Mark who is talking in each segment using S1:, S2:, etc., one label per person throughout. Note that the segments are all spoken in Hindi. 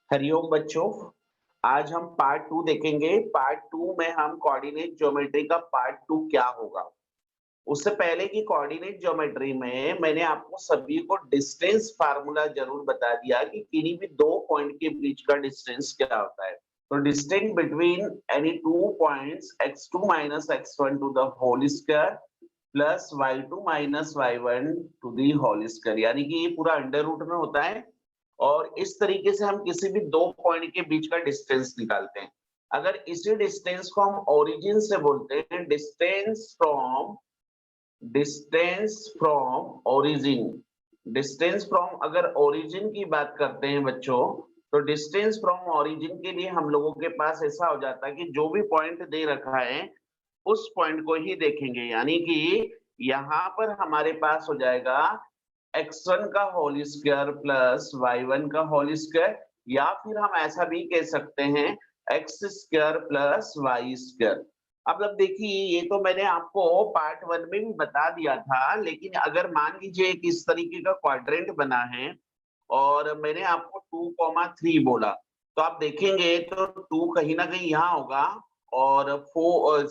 S1: हरिओम बच्चों। आज हम पार्ट 2 देखेंगे। पार्ट 2 में हम कोऑर्डिनेट ज्योमेट्री का पार्ट 2 क्या होगा। उससे पहले की कोऑर्डिनेट ज्योमेट्री में मैंने आपको सभी को डिस्टेंस फार्मूला जरूर बता दिया कि किन्हीं भी दो पॉइंट के बीच का डिस्टेंस क्या होता है। तो distance between any two points x2 minus x1 to the whole square plus y2 minus y1 to the whole square, यानी कि ये पूरा अंडर रूट में होता है। और इस तरीके से हम किसी भी दो पॉइंट के बीच का डिस्टेंस निकालते हैं। अगर इसी डिस्टेंस को हम ओरिजिन से बोलते हैं, distance from origin. Distance from अगर ओरिजिन की बात करते हैं बच्चों, तो डिस्टेंस फ्रॉम ओरिजिन के लिए हम लोगों के पास ऐसा हो जाता है कि जो भी पॉइंट दे रखा है उस पॉइंट को ही देखेंगे, यानी कि यहाँ पर हमारे पास हो जाएगा x1 का होल स्क्वायर प्लस y1 का होल स्क्वायर, या फिर हम ऐसा भी कह सकते हैं x square plus y square. अब देखिए, ये तो मैंने आपको पार्ट 1 में भी बता दिया था, लेकिन अगर मान लीजिए कि इस तरीके का क्वाड्रेंट बना है और मैंने आपको 2,3 बोला, तो आप देखेंगे तो 2 कहीं ना कहीं यहाँ होगा और 4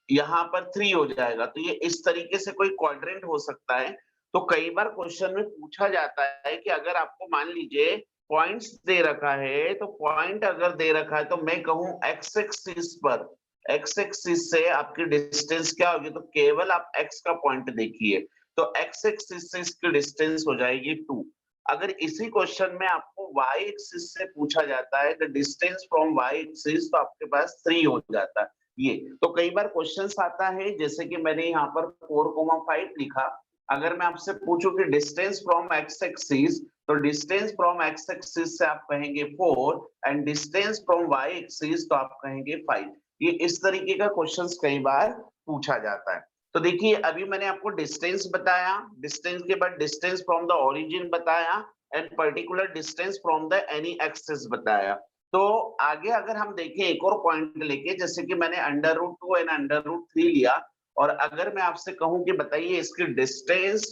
S1: यहाँ पर 3 हो जाएगा। तो ये इस तरीके से कोई क्वाड्रेंट हो सकता है। तो कई बार क्वेश्चन में पूछा जाता है कि अगर आपको मान लीजिए पॉइंट्स दे रखा है, तो पॉइंट अगर दे रखा है तो मैं कहूँ एक्स एक्सिस पर, एक्स एक्सिस से आपकी डिस्टेंस क्या होगी, तो केवल आप एक्स का पॉइंट देखिए, तो एक्स एक्सिस से इसकी डिस्टेंस हो जाएगी 2। अगर इसी क्वेश्चन में आपको y एक्सिस से पूछा जाता है, the distance from y axis, तो आपके पास 3 हो जाता है। ये तो कई बार क्वेश्चंस आता है, जैसे कि मैंने यहाँ पर 4,5 लिखा। अगर मैं आपसे पूछूं कि डिस्टेंस फ्रॉम एक्स एक्सिस, तो डिस्टेंस फ्रॉम एक्स एक्सिस से आप कहेंगे 4 and distance from y axis तो आप कहेंगे 5। ये इस तरीके का क्वेश्चंस कई बार पूछा जाता है। तो देखिए, अभी मैंने आपको डिस्टेंस बताया, डिस्टेंस के बाद डिस्टेंस फ्रॉम द ओरिजिन बताया and particular distance from the any axis बताया। तो आगे अगर हम देखें एक और पॉइंट लेके, जैसे कि मैंने √2 एंड √3 लिया, और अगर मैं आपसे कहूं कि बताइए इसकी डिस्टेंस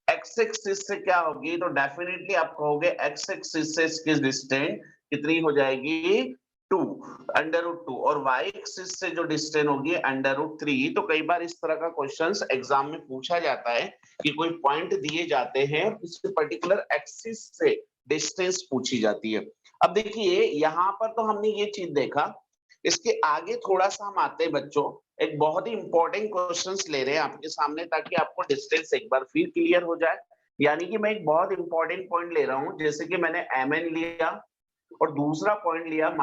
S1: एक्स एक्सिस से क्या होगी, तो डेफिनेटली आप कहोगे एक्स एक्सिस से इसकी डिस्टेंस कितनी हो जाएगी, 2 √2, और वाई एक्सिस से जो डिस्टेंस होगी √3। तो कई बार इस तरह का क्वेश्चंस एग्जाम में पूछा जाता है कि कोई पॉइंट दिए जाते हैं, उसके पर्टिकुलर एक्सिस से डिस्टेंस पूछी जाती है। अब देखिए, यहाँ पर तो हमने ये चीज देखा। इसके आगे थोड़ा सा हम आते हैं बच्चों, एक बहुत ही इंपॉर्टेंट क्वेश्चंस ले रहे हैं आपके सामने, ताकि आपको डिस्टेंस एक बार फिर क्लियर हो जाए। यानी कि मैं एक बहुत इंपॉर्टेंट पॉइंट ले रहा हूं, जैसे कि मैंने mn लिया और दूसरा पॉइंट लिया -m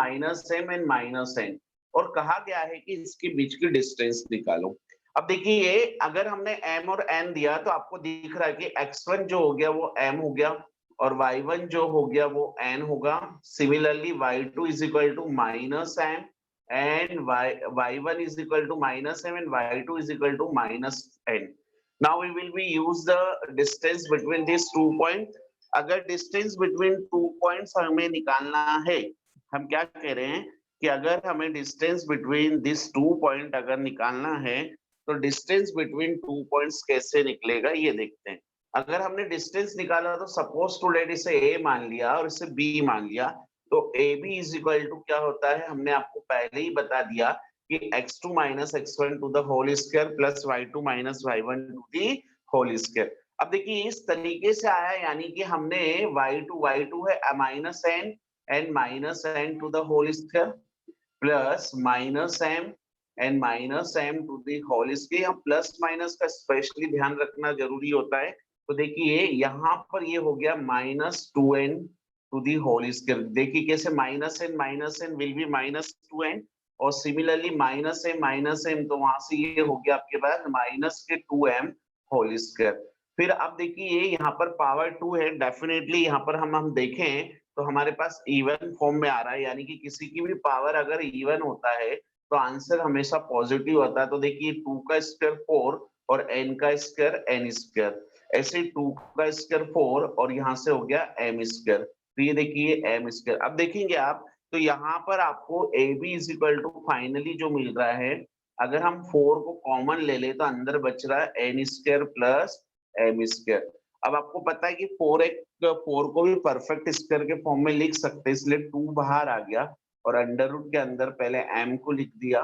S1: एंड -n, और कहा गया है कि इसके बीच की डिस्टेंस निकालो। अब देखिए, अगर हमने m और n दिया तो आपको दिख रहा है कि x1 जो हो गया वो m हो गया और y1 जो हो गया वो n होगा। Similarly y2 is equal to -m and y1 is equal to -m and y2 is equal to -n. Now we will be use the distance between these 2 points. अगर डिस्टेंस बिटवीन 2 पॉइंट्स हमें निकालना है, हम क्या कह रहे हैं कि अगर हमें डिस्टेंस बिटवीन दिस 2 पॉइंट अगर निकालना है, तो डिस्टेंस बिटवीन 2 पॉइंट्स कैसे निकलेगा ये देखते हैं। अगर हमने डिस्टेंस निकाला तो सपोज टू लेट इसे a मान लिया और इसे b मान लिया, तो AB इज इक्वल टू क्या होता है, हमने आपको पहले ही बता दिया कि x2 minus x1 to the whole square plus y2 minus y1 to the whole square. अब देखिए, इस तरीके से आया, यानी कि हमने y2 है -n and -n to the whole square plus -m and -m to the whole square. यहाँ प्लस माइनस का स्पेशली ध्यान रखना जरूरी होता है। तो देखिए, यहाँ पर ये हो गया -2n to the whole square. देखिए कैसे -n विल बी -2n, और सिमिलरली -m तो वहां से ये हो गया आपके पास -2m होल स्क्वायर। फिर अब देखिए, यहाँ पर पावर 2 है, डेफिनेटली यहाँ पर हम देखें तो हमारे पास इवन फॉर्म में आ रहा है, यानी कि किसी की भी पावर अगर इवन होता है तो आंसर हमेशा पॉजिटिव होता है। तो देखिए, 2 का स्क्वायर 4 और n का स्क्वायर n स्क्वायर, ऐसे 2 का स्क्वायर 4 और यहाँ से हो गया m स्क्वायर, तो ये देखिए m स्क्वायर। अब देखेंगे आप, तो यहाँ पर आपको AB is equal to finally जो मिल रहा है, अगर हम 4 को कॉमन ले ले तो अंदर बच रहा है n square plus m square. अब आपको पता है कि 4 को भी परफेक्ट स्क्वायर के फॉर्म में लिख सकते हैं, इसलिए 2 बाहर आ गया और अंडर रूट के अंदर पहले m को लिख दिया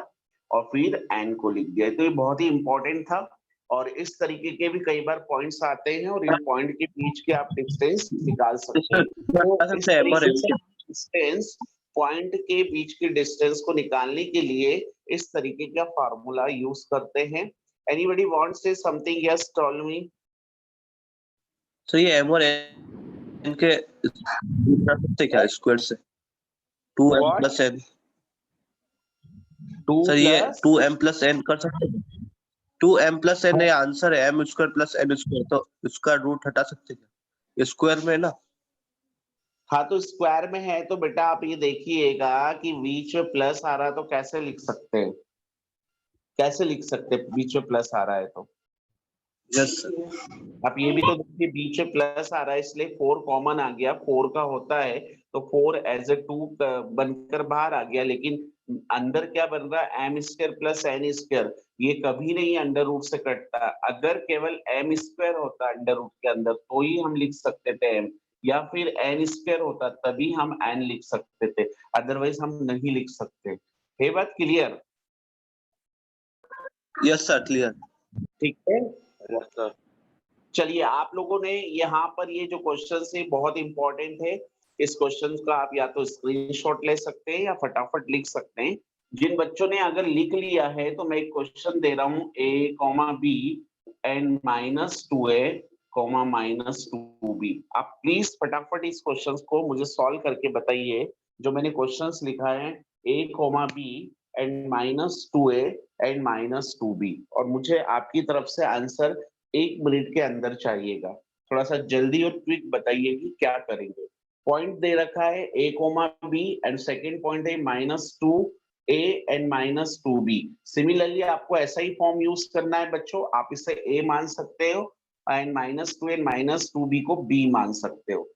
S1: और फिर n को लिख दिया। तो ये बहुत ही इंपॉर्टेंट था और इस तरीके के भी कई बार पॉइंट्स आते हैं और इन पॉइंट के बीच के आप डिस्टेंस निकाल सकते हैं। तो इस तरीके से डिस्टेंस पॉइंट के बीच के डिस्टेंस को निकालने के लिए इस तरीके का फार्मूला यूज करते हैं। Anybody want say something? Yes, tell me.
S2: तो ये m और n के सकते क्या स्क्वायर से 2m प्लस n? सर ये 2m प्लस n कर सकते हैं? 2m प्लस n ये आंसर है, m square plus n square, तो इसका रूट हटा सकते क्या स्क्वायर में ना?
S1: हाँ, तो स्क्वायर में है तो बेटा आप ये देखिएगा कि बीच में प्लस आ रहा है तो कैसे लिख सकते हैं? कैसे लिख सकते हैं बीच में प्लस आ रहा है तो?
S2: यस
S1: आप ये भी तो देखिए बीच में प्लस आ रहा है इसलिए 4 कॉमन आ गया, 4 का होता है तो 4 एज ए 2 बनकर बाहर आ गया, लेकिन अंदर क्या बन रहा है? M square plus n square. ये कभी नहीं अंडर रूट से कटता। अगर केवल एम स्क्वायर होता अंडर रूट के अंदर तो ही हम लिख सकते थे एम, या फिर एन स्क्वायर होता तभी हम एन लिख सकते थे, अदरवाइज हम नहीं लिख सकते। ये बात क्लियर?
S2: Yes sir, clear.
S1: ठीक है सर। चलिए, आप लोगों ने यहाँ पर ये जो क्वेश्चन है बहुत इंपॉर्टेंट है। इस क्वेश्चन का आप या तो स्क्रीनशॉट ले सकते हैं या फटाफट लिख सकते हैं। जिन बच्चों ने अगर लिख लिया है तो मैं एक क्वेश्चन दे रहा हूँ a, b and -2a, -2b। आप प्लीज फटाफट इस क्वेश्चन को मुझे सॉल्व करके बताइए। जो मैंने क्वेश्चंस लिखा है a, b and -2a and -2b, और मुझे आपकी तरफ से आंसर 1 मिनट के अंदर चाहिएगा। थोड़ा सा जल्दी और क्विक बताइए कि क्या करेंगे। पॉइंट दे रखा है a, b and second point है -2a एंड -2b। सिमिलरली आपको ऐसा ही फॉर्म यूज करना है बच्चों। आप इसे a मान सकते हो एंड -2 एंड -2b को b मान सकते हो।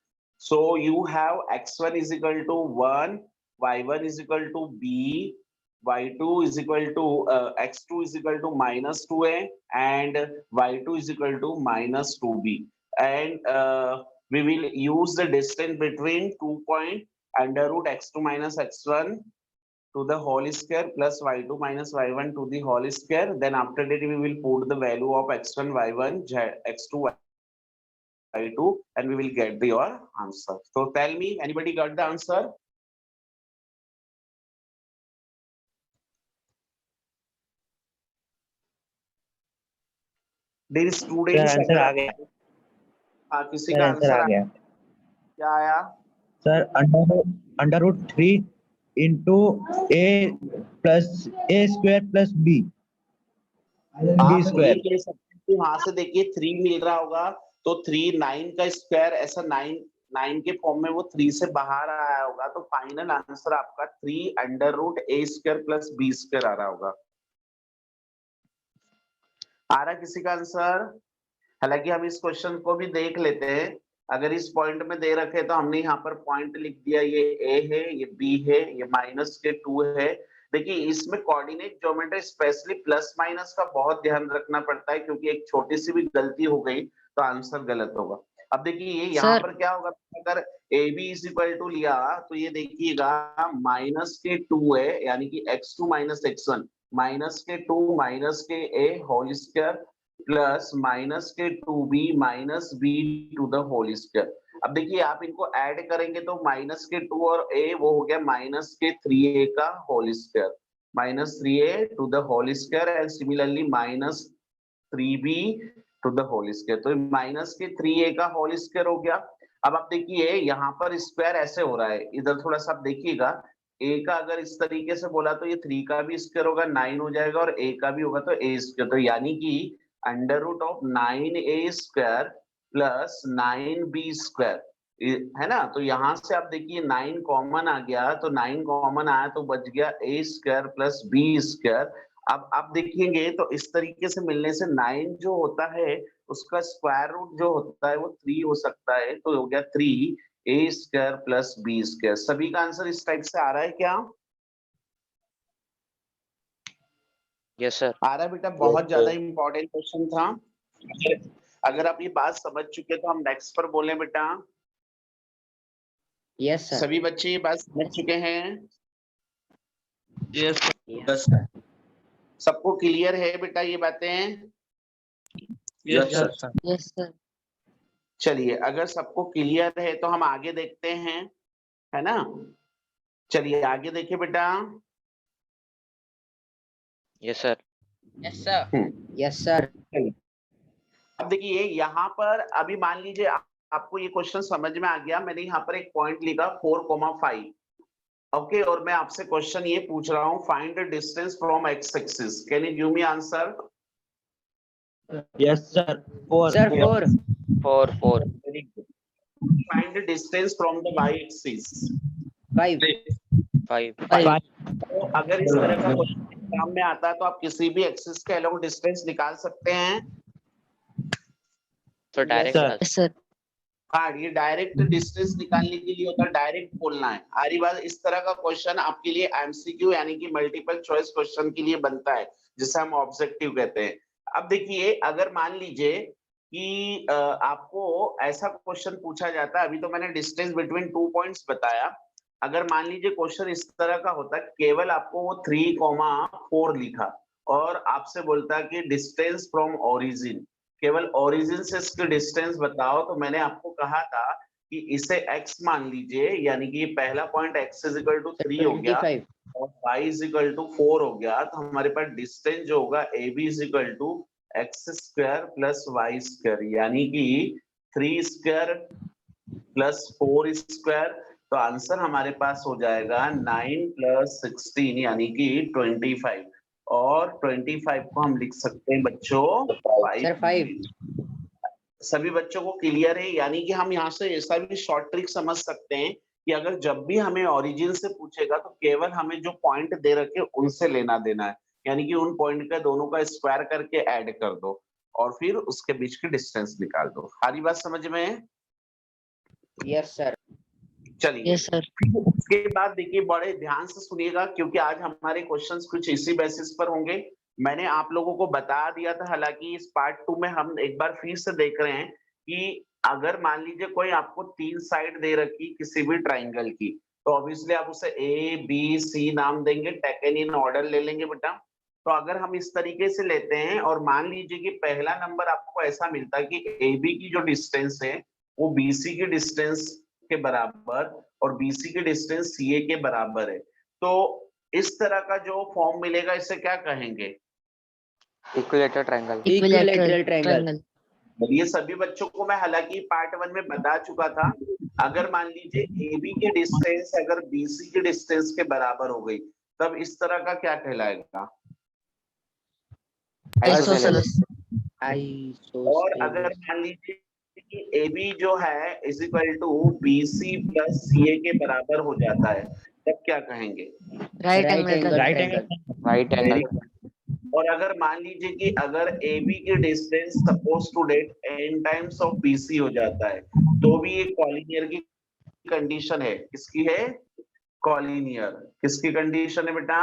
S1: So you have x1 is equal to 1, y1 is equal to b, y2 is equal to x2 is equal to -2a and y2 is equal to -2b, and we will use the distance between 2 point under root x2 minus x1 to the whole square plus y2 minus y1 to the whole square. Then after that we will put the value of x1 y1 x2 y2 and we will get your answer. So tell me, anybody got the answer? There is students
S3: answer आ गया।
S1: हाँ, किसी का आंसर आ गया। क्या आया
S3: sir? Under root 3 into a plus a square plus b square.
S1: ले सकते हैं। वहां से देखिए 3 मिल रहा होगा तो 3 9 का स्क्वायर, ऐसा 9 के फॉर्म में वो 3 से बाहर आया होगा, तो फाइनल आंसर आपका 3 under root a square plus b square आ रहा होगा। आ रहा किसी का आंसर? हालांकि हम इस क्वेश्चन को भी देख लेते हैं। अगर इस पॉइंट में दे रखे तो हमने यहाँ पर पॉइंट लिख दिया, ये a है, ये b है, ये -2 है। देखिए इसमें coordinate geometry specially plus minus का बहुत ध्यान रखना पड़ता है, क्योंकि एक छोटी सी भी गलती हो गई तो आंसर गलत होगा। अब देखिए ये यहाँ पर क्या होगा, अगर A B is equal to लिया तो ये देखिएगा -2 है, यानी कि x2 minus x1 -2 -a whole square plus -2b minus b to the whole square. अब देखिए आप इनको ऐड करेंगे तो -2 और a वो हो गया -3a का whole square, -3a to the whole square and similarly -3b to the whole square. तो -3a का होल स्क्वायर हो गया। अब आप देखिए यहाँ पर स्क्वायर ऐसे हो रहा है, इधर थोड़ा सा आप देखिएगा, a का अगर इस तरीके से बोला तो ये 3 का भी स्क्वायर होगा, 9 हो जाएगा, और a का भी होगा तो a स्क्वायर, तो यानी कि under root of 9a square plus 9b square है ना। तो यहाँ से आप देखिए 9 कॉमन आ गया, तो 9 कॉमन आया तो बच गया a square plus b square. अब आप देखेंगे तो इस तरीके से मिलने से 9 जो होता है उसका स्क्वायर रूट जो होता है वो 3 हो सकता है, तो हो गया 3a square plus b square. सभी का आंसर इस टाइप से आ रहा है क्या?
S4: Yes sir.
S1: आ रहा है बेटा, बहुत ज्यादा इंपॉर्टेंट क्वेश्चन था। अगर आप ये बात समझ चुके तो हम नेक्स्ट पर बोले बेटा।
S4: Yes sir.
S1: सभी बच्चे ये बात समझ चुके हैं?
S2: Yes sir.
S1: सबको क्लियर है बेटा ये बातें?
S2: Yes sir.
S4: Yes sir.
S1: चलिए, अगर सबको क्लियर है तो हम आगे देखते हैं, है ना? चलिए आगे देखिए बेटा।
S5: Yes sir.
S4: Yes sir. Yes sir.
S1: अब देखिए यहाँ पर अभी मान लीजिए आपको ये क्वेश्चन समझ में आ गया। मैंने यहाँ पर एक पॉइंट लिखा 4,5। ओके, और मैं आपसे क्वेश्चन ये पूछ रहा हूँ, find the distance from x axis. Can you give me answer?
S3: Yes, sir. 4.
S4: Sir 4।
S5: 4
S1: find the distance from the y axis.
S4: 5।
S5: 5
S3: 5.
S1: तो अगर इस तरह का क्वेश्चन एग्जाम में आता है तो आप किसी भी एक्सिस के अलोंग डिस्टेंस निकाल सकते हैं।
S5: तो डायरेक्ट
S3: sir.
S4: Yes sir.
S1: हाँ, ये डायरेक्ट डिस्टेंस निकालने के लिए होता है, डायरेक्ट बोलना है। आरी बात, इस तरह का क्वेश्चन आपके लिए एमसीक्यू यानी कि मल्टीपल चॉइस क्वेश्चन के लिए बनता है, जिसे हम ऑब्जेक्टिव कहते हैं। अब देखिए, अगर मान लीजिए कि आपको ऐसा क्वेश्चन पूछा जाता है, अभी तो मैंने डिस्टेंस बिटवीन 2 पॉइंट्स बताया। अगर मान लीजिए क्वेश्चन इस तरह का होता, केवल आपको वो 3,4 लिखा और आपसे बोलता कि डिस्टेंस फ्रॉम ओरिजिन, केवल ओरिजिन से इसके डिस्टेंस बताओ, तो मैंने आपको कहा था कि इसे x मान लीजिए, यानी कि पहला पॉइंट x = 3 हो गया
S4: 25।
S1: और y = 4 हो गया, तो हमारे पास डिस्टेंस जो होगा AB = x² + y², यानी कि 3² + 4²। तो आंसर हमारे पास हो जाएगा 9 + 16 यानी कि 25। और 25 को हम लिख सकते हैं बच्चों
S4: सर 5।
S1: सभी बच्चों को क्लियर है? यानी कि हम यहाँ से ऐसा भी शॉर्ट ट्रिक समझ सकते हैं कि अगर जब भी हमें ओरिजिन से पूछेगा तो केवल हमें जो पॉइंट दे रखे उनसे लेना देना है, यानी कि उन पॉइंट का दोनों का स्क्वायर करके ऐड कर दो और फिर उसके बीच की डिस्टेंस निकाल दो। सारी बात समझ में है?
S4: Yes sir.
S1: चलिए,
S4: यस सर।
S1: उसके बाद देखिए, बड़े ध्यान से सुनिएगा क्योंकि आज हमारे क्वेश्चंस कुछ इसी बेसिस पर होंगे। मैंने आप लोगों को बता दिया था, हालांकि इस पार्ट 2 में हम एक बार फिर से देख रहे हैं कि अगर मान लीजिए कोई आपको 3 साइड दे रखी किसी भी ट्राइंगल की, तो ऑब्वियसली आप उसे ए बी सी नाम देंगे, टेकन इन ऑर्डर ले लेंगे बेटा। तो अगर हम इस तरीके से लेते हैं और मान लीजिए कि पहला नंबर आपको ऐसा मिलता है कि ए बी की जो डिस्टेंस है वो बी सी की डिस्टेंस के बराबर और BC की डिस्टेंस CA के बराबर है, तो इस तरह का जो फॉर्म मिलेगा इसे क्या कहेंगे?
S5: Equilateral triangle.
S4: Equilateral triangle.
S1: ये सभी बच्चों को मैं हालांकि पार्ट 1 में बता चुका था। अगर मान लीजिए AB की डिस्टेंस अगर BC की डिस्टेंस के बराबर हो गई, तब इस तरह का क्या कहलाएगा?
S4: आइसोसेलेस।
S1: और अगर मान लीजिए कि AB जो है = BC + CA के बराबर हो जाता है, तब क्या कहेंगे?
S4: Right angle
S3: Right
S4: triangle.
S3: angle.
S5: Right
S1: Very
S5: angle.
S1: good. और अगर मान लीजिए कि अगर AB की डिस्टेंस सपोज टू डेट n टाइम्स ऑफ BC हो जाता है, तो भी एक कॉलिनियर की कंडीशन है। किसकी है? कॉलिनियर। किसकी कंडीशन है बेटा?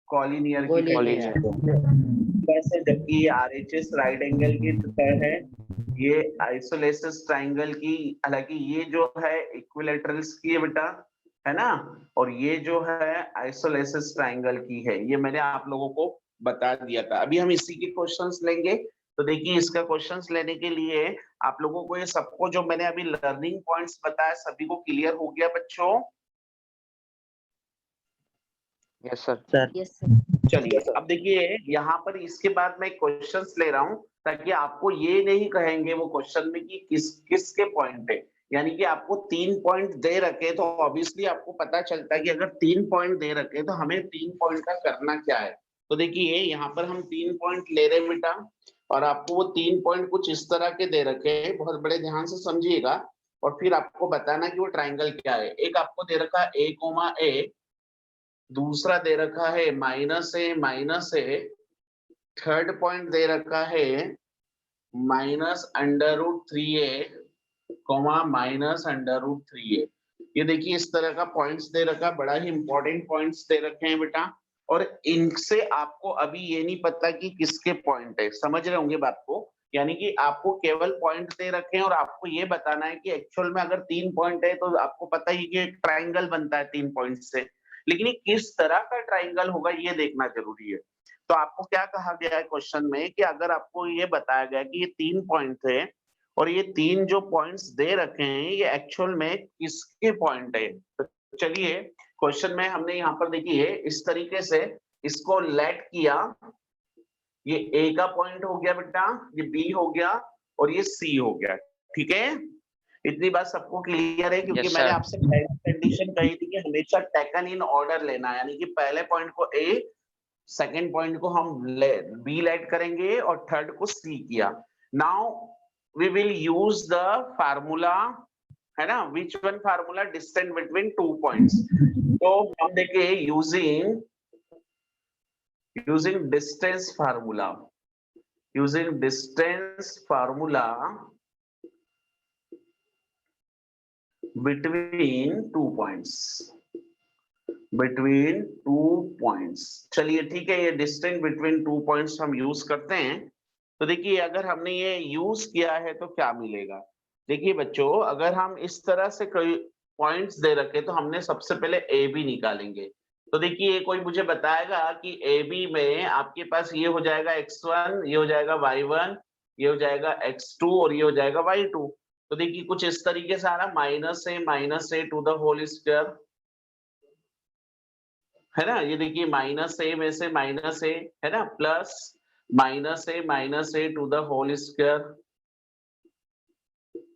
S1: कॉलिनियर की
S4: Collinear.
S1: कंडीशन। वैसे जबकि ये RHS राइट एंगल की तरह है, ये आइसोलेसिस ट्रायंगल की, हालांकि ये जो है इक्विलैटरल्स की है बेटा, है ना, और ये जो है आइसोलेसिस ट्रायंगल की है। ये मैंने आप लोगों को बता दिया था। अभी हम इसी के क्वेश्चंस लेंगे। तो देखिए, इसका क्वेश्चंस लेने के लिए आप लोगों को ये सबको जो मैंने अभी लर्निंग पॉइंट्स बताया सभी को क्लियर हो गया बच्चों?
S5: Yes sir.
S3: Sir.
S4: Yes sir.
S1: चलिए, अब देखिए यहाँ पर इसके बाद मैं क्वेश्चंस ले रहा हूँ ताकि आपको ये नहीं कहेंगे वो क्वेश्चन में कि किसके पॉइंट है। यानी कि आपको 3 पॉइंट दे रखे तो ऑब्वियसली आपको पता चलता है कि अगर 3 पॉइंट दे रखे तो हमें 3 पॉइंट का करना क्या है। तो देखिए, यहाँ पर हम 3 पॉइंट ले रहे हैं बेटा, और आपको वो 3 पॉइंट कुछ इस तरह के दे रखे हैं, बहुत बड़े ध्यान से समझिएगा और फिर आपको बताना कि वो ट्राइंगल क्या है। एक आपको दे रखा है A, दूसरा दे रखा है -a, थर्ड पॉइंट दे रखा है -√3a, -√3a। ये देखिए, इस तरह का पॉइंट्स दे रखा, बड़ा ही इंपॉर्टेंट पॉइंट्स दे रखे हैं बेटा, और इनसे आपको अभी ये नहीं पता कि किसके पॉइंट है। समझ रहे होंगे बात को? यानी कि आपको केवल पॉइंट दे रखे हैं और आपको ये बताना है कि एक्चुअल में अगर 3 पॉइंट है तो आपको पता ही कि एक ट्राइंगल बनता है 3 पॉइंट से, लेकिन ये किस तरह का ट्राइंगल होगा ये देखना जरूरी है। तो आपको क्या कहा गया है क्वेश्चन में कि अगर आपको ये बताया गया कि ये 3 पॉइंट थे और ये 3 जो पॉइंट्स दे रखे हैं ये एक्चुअल में किसके पॉइंट है। तो चलिए क्वेश्चन में हमने यहाँ पर देखिए इस तरीके से इसको लेट किया, ये ए का पॉइंट हो गया बेटा, ये बी हो गया और ये सी हो गया, ठीक है। इतनी बात सबको क्लियर है, क्योंकि
S5: Yes,
S1: मैंने
S5: sir.
S1: आपसे कंडीशन कही थी कि हमेशा टेकन इन ऑर्डर लेना है, यानी कि पहले पॉइंट को ए, सेकंड पॉइंट को हम बी लेट करेंगे और थर्ड को सी किया। Now we will use the formula, है ना, which one formula, distance between 2 points. तो हम देखिए using distance formula, between 2 points, चलिए ठीक है, ये डिस्टेंस बिटवीन 2 पॉइंट्स हम यूज करते हैं। तो देखिए अगर हमने ये यूज किया है तो क्या मिलेगा। देखिए बच्चों, अगर हम इस तरह से कोई पॉइंट्स दे रखे तो हमने सबसे पहले ए बी निकालेंगे। तो देखिए कोई मुझे बताएगा कि ए बी में आपके पास ये हो जाएगा x1, ये हो जाएगा y1, ये हो जाएगा x2 और ये हो जाएगा y2। तो देखिए कुछ इस तरीके से आ रहा, -a to the whole square, है ना। ये देखिए -a में से -a, है ना, plus -a to the whole square.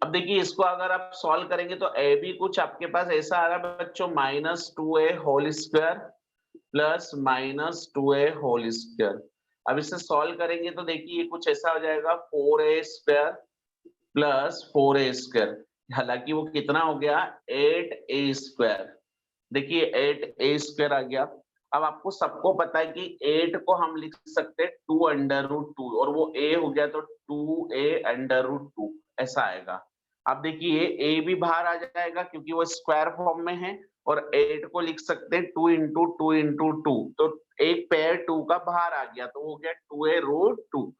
S1: अब देखिए इसको अगर आप सॉल्व करेंगे तो ए बी कुछ आपके पास ऐसा आ रहा है बच्चों, -2a whole square plus -2a whole square. अब इसे सॉल्व करेंगे तो देखिए कुछ ऐसा हो जाएगा 4a square plus 4a square, हालांकि वो कितना हो गया 8a स्क्वायर। देखिए 8a स्क्वायर आ गया। अब आपको सबको पता है कि 8 को हम लिख सकते हैं 2√2 और वो a हो गया तो 2a√2 ऐसा आएगा। अब देखिए a भी बाहर आ जाएगा क्योंकि वो स्क्वायर फॉर्म में है, और 8 को लिख सकते हैं 2 इंटू 2 इंटू 2, तो एक पेयर 2 का बाहर आ गया तो हो गया 2a√2।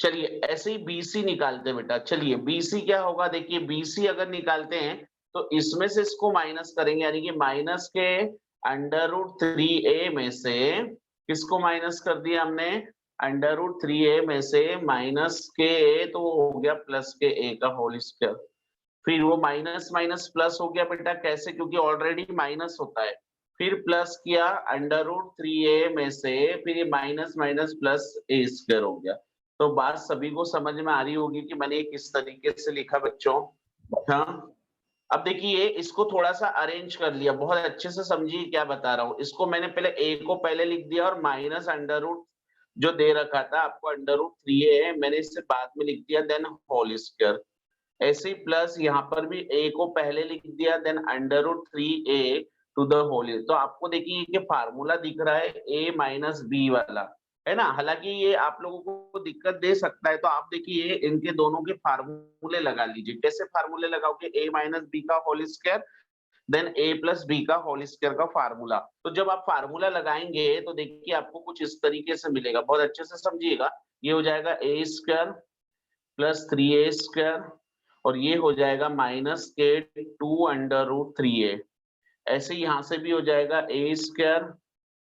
S1: चलिए ऐसे ही बीसी निकालते हैं बेटा। चलिए बीसी क्या होगा, देखिए बीसी अगर निकालते हैं तो इसमें से इसको माइनस करेंगे, यानी कि माइनस के √3a में से किसको माइनस कर दिया हमने, √3a में से माइनस के a, तो वो हो गया प्लस के a का होल स्क्वायर। फिर वो माइनस माइनस प्लस हो गया बेटा, कैसे, क्योंकि ऑलरेडी माइनस होता है। फिर प्लस किया √3a में से, फिर ये minus minus plus a square हो गया। तो बात सभी को समझ में आ रही होगी कि मैंने किस तरीके से लिखा बच्चों। हाँ, अब देखिए इसको थोड़ा सा अरेंज कर लिया, बहुत अच्छे से समझिए क्या बता रहा हूँ। इसको मैंने पहले a को पहले लिख दिया और माइनस √ जो दे रखा था आपको √3a है, मैंने इससे बाद में लिख दिया, देन होल स्क्वायर। ऐसे ही प्लस यहाँ पर भी a को पहले लिख दिया, then √3a to the whole. तो आपको देखिए ये फार्मूला दिख रहा है a - b वाला, है ना। हालांकि ये आप लोगों को दिक्कत दे सकता है, तो आप देखिए इनके दोनों के फार्मूले लगा लीजिए। कैसे फार्मूले लगाओगे, a - b का whole square then a + b का होल स्क्वायर का फार्मूला। तो जब आप फार्मूला लगाएंगे तो देखिए आपको कुछ इस तरीके से मिलेगा, बहुत अच्छे से समझिएगा। ये हो जाएगा a² + 3a स्क्वायर और ये हो जाएगा माइनस के 2√3a। ऐसे यहाँ से भी हो जाएगा a²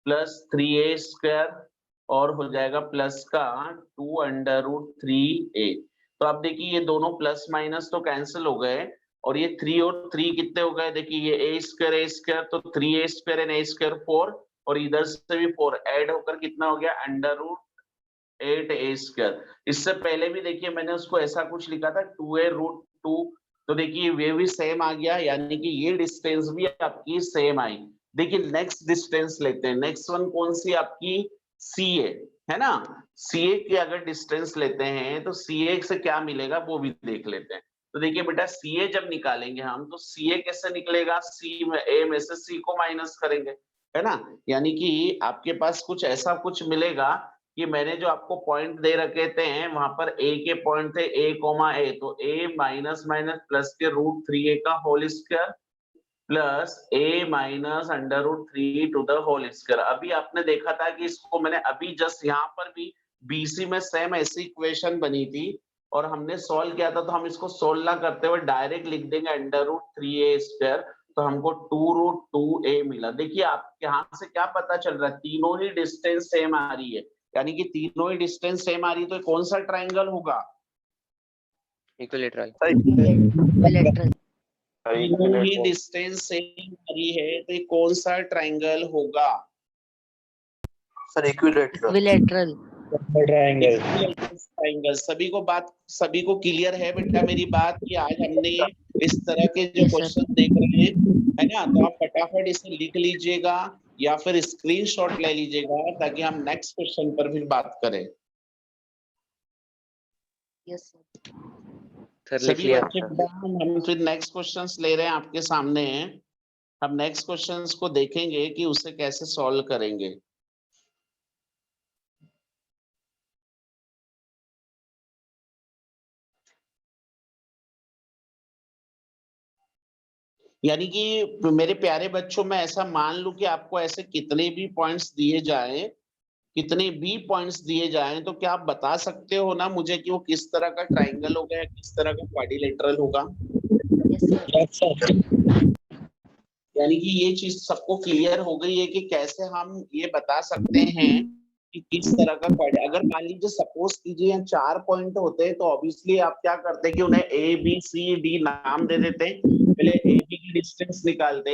S1: + 3a स्क्वायर और हो जाएगा प्लस का 2√3a। तो आप देखिए ये दोनों प्लस माइनस तो कैंसिल हो गए और ये 3 और 3 कितने हो गए, देखिए ये a² तो 3a² एंड a² 4 और इधर से भी 4 ऐड होकर कितना हो गया √8a²। इससे पहले भी देखिए मैंने उसको ऐसा कुछ लिखा था 2a√2, तो देखिए ये भी सेम आ गया, यानी कि ये डिस्टेंस भी आपकी सेम आई। देखिए नेक्स्ट डिस्टेंस लेते हैं, नेक्स्ट वन कौन सी आपकी CA, है ना। CA की अगर डिस्टेंस लेते हैं तो CA से क्या मिलेगा वो भी देख लेते हैं। तो देखिए बेटा CA जब निकालेंगे हम तो CA कैसे निकलेगा, A में से C को माइनस करेंगे, है ना। यानी कि आपके पास कुछ ऐसा कुछ मिलेगा कि मैंने जो आपको पॉइंट दे रखे थे वहां पर a के पॉइंट थे a, तो a माइनस माइनस प्लस के √3a का whole square plus a minus √3 to the whole square. अभी आपने देखा था कि इसको मैंने अभी जस्ट यहाँ पर भी BC में सेम ऐसी इक्वेशन बनी थी, और हमने सॉल्व किया था, तो हम इसको सोल्व ना करते हुए डायरेक्ट लिख देंगे √3a², तो हमको 2√2a मिला। देखिए आप यहाँ से क्या पता चल रहा है, तीनों ही डिस्टेंस सेम आ रही है, यानी कि तीनों ही डिस्टेंस सेम आ रही है, तो कौन सा ट्राइंगल होगा?
S5: इक्विलेटरल।
S4: Bilateral.
S1: तीनों ही डिस्टेंस सेम आ रही है, तो ये कौन सा ट्राइंगल होगा?
S2: Sir equilateral.
S4: Bilateral.
S3: Triangle.
S1: Triangle. सभी को क्लियर है बेटा मेरी बात कि आज हमने इस तरह के जो
S4: Yes, sir.
S1: क्वेश्चन देख रहे हैं, है ना, तो आप फटाफट इसे लिख लीजिएगा या फिर स्क्रीनशॉट ले लीजिएगा, ताकि हम नेक्स्ट क्वेश्चन पर भी बात करें।
S4: Yes, sir.
S5: सर लिख
S1: सभी
S5: लिया
S1: बच्चे
S5: सर।
S1: बेटा, हम फिर नेक्स्ट क्वेश्चंस ले रहे हैं आपके सामने। हम नेक्स्ट क्वेश्चंस को देखेंगे कि उसे कैसे सॉल्व करेंगे। यानी कि मेरे प्यारे बच्चों, मैं ऐसा मान लूं कि आपको ऐसे कितने भी पॉइंट्स दिए जाएं, तो क्या आप बता सकते हो ना मुझे कि वो किस तरह का ट्राइंगल होगा या किस तरह का क्वाड्रिलेटरल होगा?
S4: Yes, sir.
S1: यानी कि ये चीज सबको क्लियर हो गई है कि कैसे हम ये बता सकते हैं कि किस तरह का अगर मान लीजिए सपोज कीजिए यहाँ 4 पॉइंट होते हैं, तो ऑब्वियसली आप क्या करते हैं कि उन्हें ए बी सी डी नाम दे देते हैं। पहले ए बी की डिस्टेंस निकालते,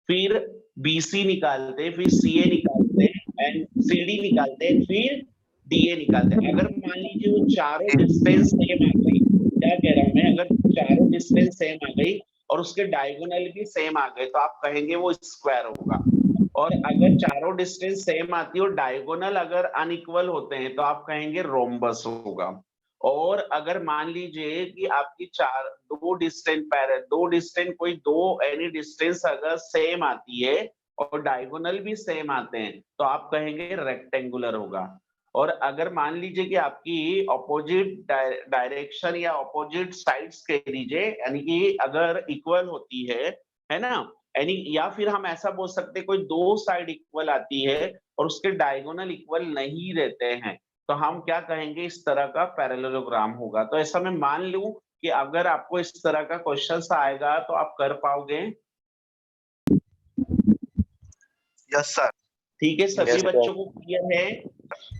S1: फिर बी सी निकालते, फिर सी ए निकालते एंड सी डी निकालते, फिर डी ए निकालते। अगर मान लीजिए वो चारों डिस्टेंस सेम आ गई, क्या कह रहा हूं मैं, अगर चारों डिस्टेंस सेम आ गई और उसके डायगोनल भी सेम आ गए, तो आप कहेंगे वो स्क्वायर होगा। और अगर चारों डिस्टेंस सेम आती है और डायगोनल अगर अनइक्वल होते हैं, तो आप कहेंगे रोम्बस होगा। और अगर मान लीजिए कि आपकी दो डिस्टेंस कोई दो एनी डिस्टेंस अगर सेम आती है और डायगोनल भी सेम आते हैं, तो आप कहेंगे रेक्टेंगुलर होगा। और अगर मान लीजिए कि आपकी ऑपोजिट डायरेक्शन या ऑपोजिट साइड्स कह लीजिए, यानी कि अगर इक्वल होती है ना, यानी या फिर हम ऐसा बोल सकते हैं कोई दो साइड इक्वल आती है और उसके डायगोनल इक्वल नहीं रहते हैं, तो हम क्या कहेंगे, इस तरह का पैरेललोग्राम होगा। तो ऐसा मैं मान लूं कि अगर आपको इस तरह का क्वेश्चन आएगा तो आप कर पाओगे?
S2: Yes sir.
S1: ठीक है, सभी
S5: Yes, sir.
S1: बच्चों को क्लियर है?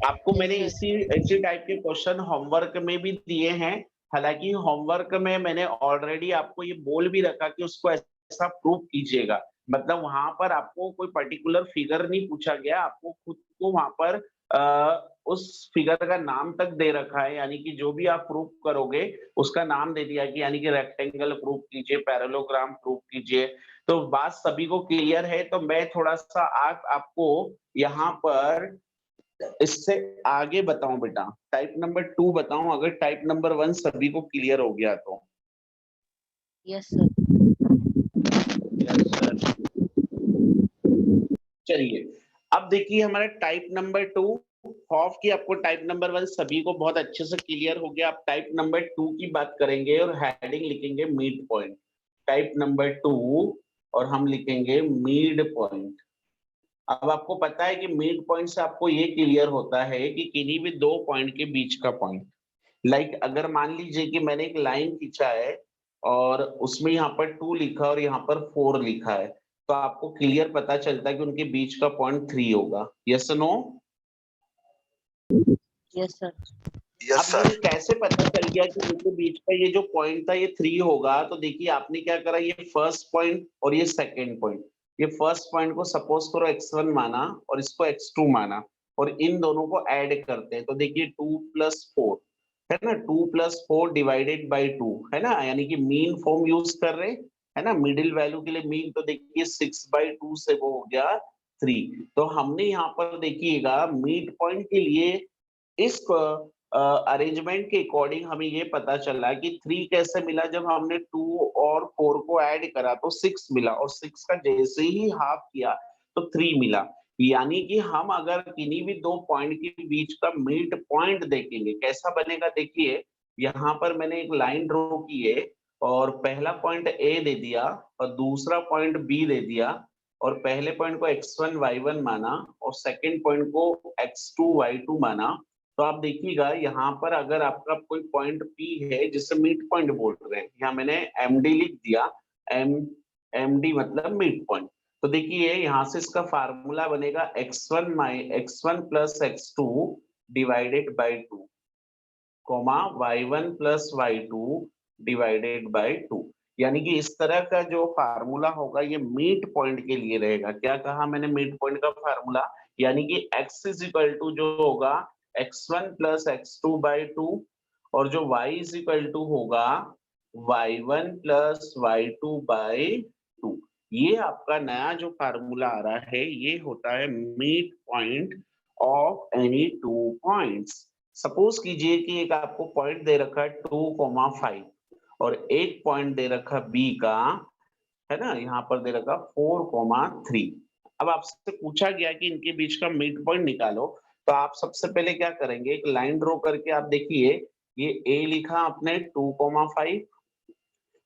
S1: आपको
S4: Yes,
S1: मैंने
S4: sir.
S1: इसी टाइप के क्वेश्चन होमवर्क में भी दिए हैं। हालांकि होमवर्क में मैंने ऑलरेडी आपको ये बोल भी रखा कि उसको ऐसा प्रूव कीजिएगा, मतलब वहां पर आपको कोई पर्टिकुलर फिगर नहीं पूछा गया, आपको खुद को वहां पर उस फिगर का नाम तक दे रखा है, यानी कि जो भी आप प्रूव करोगे उसका नाम दे दिया कि यानी कि रेक्टेंगल प्रूव कीजिए, पैरेललोग्राम प्रूव कीजिए। तो बात सभी को क्लियर है? तो मैं थोड़ा सा आपको यहाँ पर इससे आगे बताऊं बेटा, टाइप नंबर 2 बताऊं, अगर टाइप नंबर 1 सभी को क्लियर हो गया तो।
S4: Yes, sir.
S1: चलिए, अब देखिए हमारा टाइप नंबर 2 ऑफ की, आपको टाइप नंबर 1 सभी को बहुत अच्छे से क्लियर हो गया। अब टाइप नंबर 2 की बात करेंगे और हेडिंग लिखेंगे मिड पॉइंट। टाइप नंबर 2 और हम लिखेंगे मिड पॉइंट। अब आपको पता है कि मिड पॉइंट से आपको ये क्लियर होता है कि किन्हीं भी दो पॉइंट के बीच का पॉइंट। लाइक अगर मान लीजिए कि मैंने एक लाइन खींचा है और उसमें यहाँ पर 2 लिखा और यहाँ पर 4 लिखा है, तो आपको क्लियर पता चलता है कि उनके बीच का पॉइंट 3 होगा। Yes no?
S4: Yes, sir.
S2: Yes
S1: अब ये
S2: सर।
S1: कैसे पता चल गया कि उनके बीच का ये जो पॉइंट था ये 3 होगा? तो देखिए आपने क्या करा, ये फर्स्ट पॉइंट और ये सेकेंड पॉइंट, ये फर्स्ट पॉइंट को सपोज करो x1 माना और इसको x2 माना, और इन दोनों को ऐड करते हैं, तो देखिए 2 + 4 है ना, 2 + 4 डिवाइडेड बाई 2 है ना, यानी कि मीन फॉर्म यूज कर रहे है ना, मिडिल वैल्यू के लिए मीन, तो देखिए 6/2 से वो हो गया 3। तो हमने यहाँ पर देखिएगा मिड पॉइंट के लिए इस अरेंजमेंट के अकॉर्डिंग हमें ये पता चला कि 3 कैसे मिला, जब हमने 2 और 4 को ऐड करा तो 6 मिला, और 6 का जैसे ही हाफ किया तो 3 मिला। यानी कि हम अगर किन्हीं भी दो पॉइंट के बीच का मिड पॉइंट देखेंगे कैसा बनेगा, देखिए यहाँ पर मैंने एक लाइन ड्रॉ की है और पहला पॉइंट ए दे दिया और दूसरा पॉइंट बी दे दिया, और पहले पॉइंट को x1 y1 माना और सेकंड पॉइंट को x2 y2 माना, तो आप देखिएगा यहाँ पर अगर आपका कोई पॉइंट P है जिसे मिड पॉइंट बोल रहे हैं, यहाँ मैंने MD लिख दिया, MD मतलब मिड पॉइंट। तो देखिए यहाँ से इसका फार्मूला बनेगा x1 plus x2 divided by 2 comma y1 plus y2 divided by 2, यानी कि इस तरह का जो फार्मूला होगा ये मिड पॉइंट के लिए रहेगा। क्या कहा मैंने मिड पॉइंट का फार्मूला, यानी कि x इज इक्वल टू जो होगा x1 प्लस x2 बाई 2 और जो y इज इक्वल टू होगा y1 प्लस y2 बाई 2। ये आपका नया जो फार्मूला आ रहा है ये होता है mid point of any two points. Suppose कीजिए कि एक आपको पॉइंट दे रखा है 2,5 और एक पॉइंट दे रखा बी का, है ना, यहाँ पर दे रखा 4,3। अब आपसे पूछा गया कि इनके बीच का मिड पॉइंट निकालो, तो आप सबसे पहले क्या करेंगे, एक लाइन ड्रॉ करके आप देखिए ये ए लिखा आपने 2,5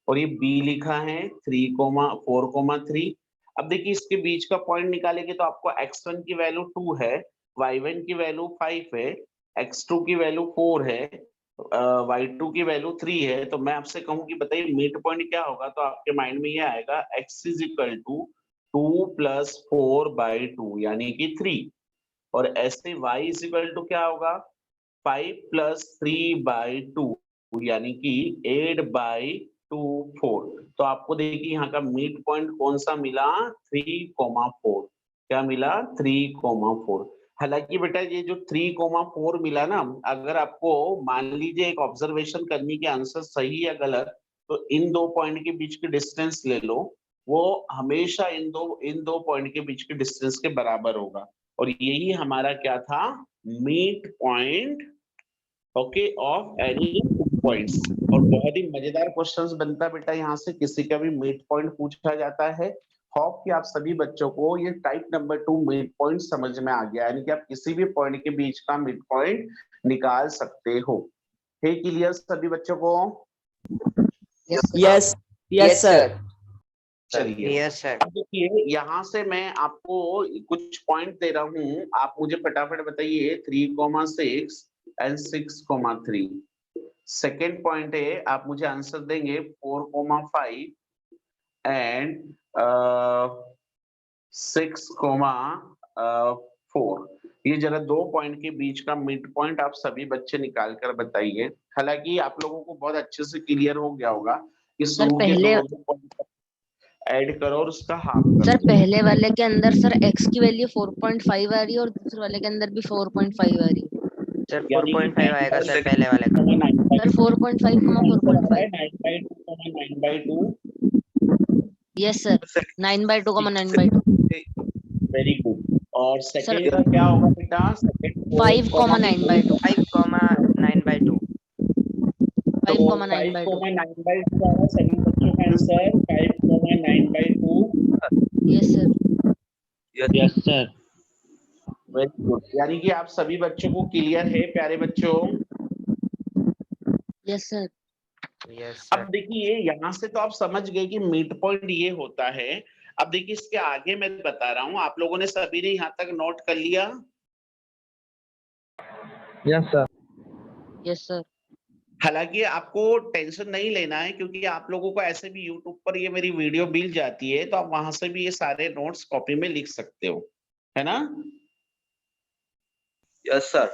S1: और ये बी लिखा है 4,3। अब देखिए इसके बीच का पॉइंट निकालेंगे तो आपको x1 की वैल्यू 2 है, y1 की वैल्यू 5 है, x2 की वैल्यू 4 है, y2 की वैल्यू 3 है। तो मैं आपसे कहूं कि बताइए मिड पॉइंट क्या होगा, तो आपके माइंड में ये आएगा x is equal to 2 plus 4 by 2 यानी कि 3, और ऐसे y इज इक्वल टू क्या होगा 5 प्लस 3 बाई 2 यानी कि 8 बाई 2 4। तो आपको देखिए यहाँ का मिड पॉइंट कौन सा मिला 3,4। क्या मिला 3,4। हालांकि बेटा ये जो 3,4 मिला ना, अगर आपको मान लीजिए एक ऑब्जर्वेशन करनी के आंसर सही या गलत, तो इन दो पॉइंट के बीच की डिस्टेंस ले लो, वो हमेशा इन दो पॉइंट के बीच के डिस्टेंस के बराबर होगा, और यही हमारा क्या था mid point okay of any points. और बहुत ही मजेदार क्वेश्चंस बनता है बेटा यहाँ से, किसी का भी मिड पॉइंट पूछा जाता है। होप कि आप सभी बच्चों को ये टाइप नंबर 2 मिड पॉइंट समझ में आ गया, यानी कि आप किसी भी पॉइंट के बीच का मिड पॉइंट निकाल सकते हो। है क्लियर सभी बच्चों को?
S4: Yes, sir.
S6: Yes, yes, sir.
S1: चलिए
S5: यस सर।
S1: अब देखिए यहाँ से मैं आपको कुछ पॉइंट दे रहा हूँ, आप मुझे फटाफट बताइए 3,6 एंड 6,3। सेकेंड पॉइंट है, आप मुझे आंसर देंगे 4,5 एंड 6,4। ये जरा दो पॉइंट के बीच का मिड पॉइंट आप सभी बच्चे निकाल कर बताइए। हालांकि आप लोगों को बहुत अच्छे से क्लियर हो गया होगा कि शुरू के
S4: पहले-
S1: दो पॉइंट ऐड करो और उसका हाफ करो।
S4: सर पहले वाले के अंदर सर x की वैल्यू 4.5 आ रही है और दूसरे वाले के अंदर भी 4.5 आ रही है।
S5: सर
S1: यानी कि
S5: 4.5 आएगा सर पहले वाले का।
S4: Sir 4.5 4.5
S1: 9/2
S4: yes sir 9/2 9/2
S1: very good. और सेकंड का क्या होगा बेटा? सेकंड
S4: 5,9/2
S5: 5,9/2
S4: 5,9/2
S1: 5,9/2 सभी बच्चों का answer 5,9/2।
S4: Yes sir
S3: Yes, sir.
S1: Very good, यानी कि आप सभी बच्चों को क्लियर है प्यारे बच्चों?
S4: यस सर
S5: यस
S1: अब
S5: सर।
S1: देखिए यहाँ से तो आप समझ गए कि मिड पॉइंट ये होता है। अब देखिए इसके आगे मैं बता रहा हूँ, आप लोगों ने सभी ने यहाँ तक नोट कर लिया?
S3: Yes, sir.
S4: यस सर
S1: हालांकि आपको टेंशन नहीं लेना है, क्योंकि आप लोगों को ऐसे भी यूट्यूब पर ये मेरी वीडियो मिल जाती है, तो आप वहां से भी ये सारे नोट्स कॉपी में लिख सकते हो, है ना?
S2: Yes sir.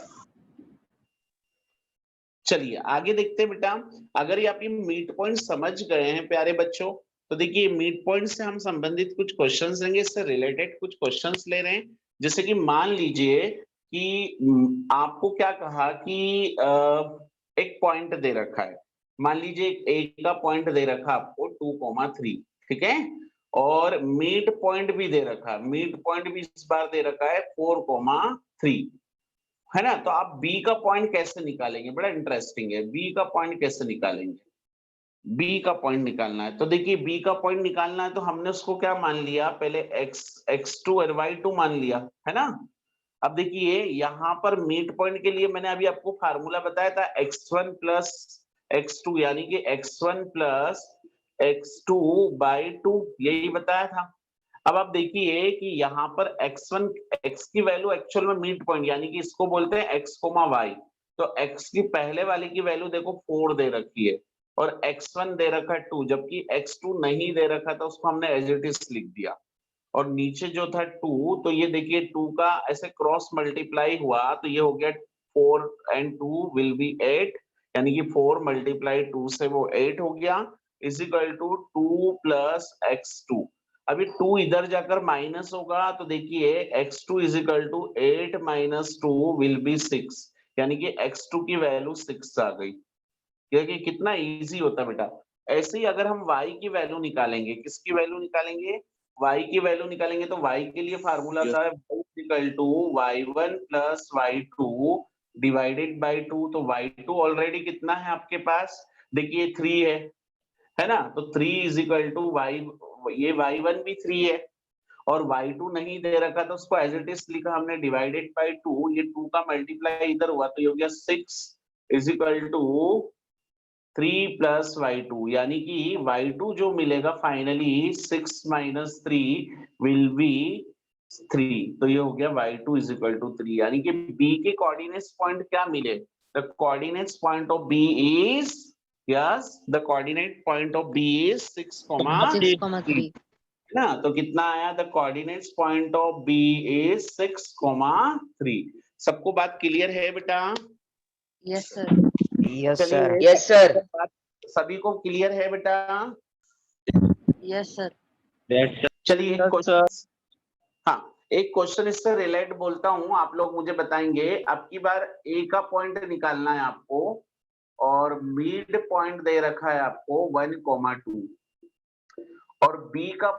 S1: चलिए आगे देखते हैं बेटा। अगर ये आप ये मिड पॉइंट समझ गए हैं प्यारे बच्चों, तो देखिए मिड पॉइंट से हम संबंधित कुछ क्वेश्चंस लेंगे, इससे रिलेटेड कुछ क्वेश्चंस ले रहे हैं। जैसे कि मान लीजिए कि आपको क्या कहा कि एक पॉइंट दे रखा है, मान लीजिए एक का पॉइंट दे रखा आपको 2,3, ठीक है, और मिड पॉइंट भी दे रखा, मिड पॉइंट भी इस बार दे रखा है 4,3, है ना? तो आप बी का पॉइंट कैसे निकालेंगे? बड़ा इंटरेस्टिंग है, बी का पॉइंट कैसे निकालेंगे? बी का पॉइंट निकालना है तो देखिए बी का पॉइंट निकालना है तो हमने उसको क्या मान लिया, पहले x2 और y2 मान लिया, है ना? अब देखिए यहाँ पर मिड पॉइंट के लिए मैंने अभी आपको फार्मूला बताया था x1 प्लस x2, यानी कि x1 प्लस x2 बाई 2, यही बताया था। अब आप देखिए कि यहाँ पर x1 x की वैल्यू एक्चुअल में मिड पॉइंट यानी कि इसको बोलते हैं x, y। तो x की पहले वाले की वैल्यू देखो 4 दे रखी है और x1 दे रखा है 2, जबकि x2 नहीं दे रखा था, उसको हमने एज इट इज लिख दिया। और नीचे जो था 2, तो ये देखिए 2 का ऐसे क्रॉस मल्टीप्लाई हुआ तो ये हो गया 4 and 2 will be 8, यानी कि 4 मल्टीप्लाई 2 से वो 8 हो गया, is equal to 2 plus x2। अभी 2 इधर जाकर माइनस होगा तो देखिए x2 is equal to 8 minus 2 will be 6, यानी कि x2 की वैल्यू 6 आ गई। क्योंकि कितना इजी होता है बेटा। ऐसे ही अगर हम y की वैल्यू निकालेंगे, किसकी वैल्यू निकालेंगे, y की वैल्यू निकालेंगे, तो y के लिए फार्मूला था equal to y1 plus y2 divided by 2। तो y2 ऑलरेडी कितना है आपके पास, देखिए 3 है ना, तो 3 इज इक्वल टू y, ये y1 भी 3 है और y2 नहीं दे रखा तो उसको एज इट इज लिखा हमने डिवाइडेड बाय 2, ये 2 का मल्टीप्लाई इधर हुआ तो ये हो गया 6 is equal to 3 plus y2, यानी कि y2 जो मिलेगा फाइनली 6 माइनस 3 विल बी 3। तो ये हो गया y2 इज इक्वल टू 3, यानी कि b के कोऑर्डिनेट्स पॉइंट क्या मिले, the coordinates point of b is, yes the coordinate point of b is 6,3 ना। तो कितना आया, the coordinates point of b is 6,3। सबको बात क्लियर है बेटा?
S4: Yes sir.
S5: Yes sir.
S1: चलिए,
S6: यस सर।
S1: सभी को क्लियर है बेटा?
S4: Yes sir.
S1: चलिए एक क्वेश्चन, हाँ एक क्वेश्चन इससे रिलेट बोलता हूँ, आप लोग मुझे बताएंगे। अब की बार ए का पॉइंट निकालना है आपको और मिड पॉइंट दे रखा है आपको 1,2 और बी का